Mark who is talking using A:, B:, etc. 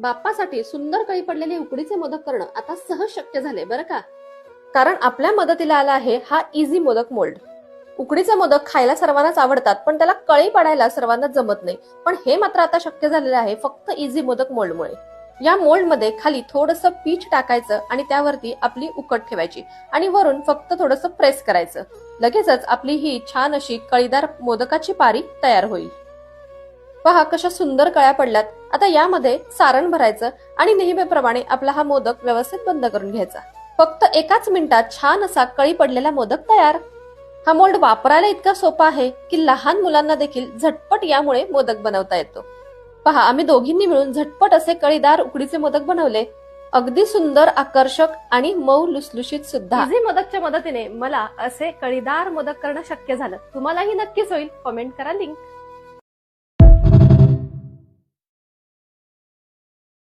A: बाप्पासाठी सुंदर कळी पडलेले उकडीचे मोदक करणं आता सहज शक्य झाले बरं का. कारण आपल्या मदतीला आला आहे हा इझी मोदक मोल्ड. उकडीचे मोदक खायला सर्वांनाच आवडतात, पण त्याला कळी पडायला सर्वांना जमत नाही. पण हे मात्र आता शक्य झालेलं आहे फक्त इझी मोदक मोल्डमुळे. या मोल्ड मध्ये खाली थोडंसं पीठ टाकायचं आणि त्यावरती आपली उकड ठेवायची आणि वरून फक्त थोडंसं प्रेस करायचं. लगेचच आपली ही छान अशी कळीदार मोदकाची पारी तयार होईल. पहा कशा सुंदर कळ्या पडल्यात. आता यामध्ये सारण भरायचं आणि नेहमीप्रमाणे आपला हा मोदक व्यवस्थित बंद करून घ्यायचा. फक्त एकाच मिनिटात छान असा कळी पडलेला मोदक तयार. हा मोल्ड वापरायला इतका सोपा आहे की लहान मुलांना देखील झटपट यामुळे मोदक बनवता येतो. पहा आम्ही दोघींनी मिळून झटपट असे कळीदार उकडीचे मोदक बनवले. अगदी सुंदर, आकर्षक आणि मऊ लुसलुशीत सुद्धा. इझी मोदकच्या मदतीने मला असे कळीदार मोदक करणं शक्य झालं. तुम्हालाही नक्कीच होईल. कमेंट करा लिंक.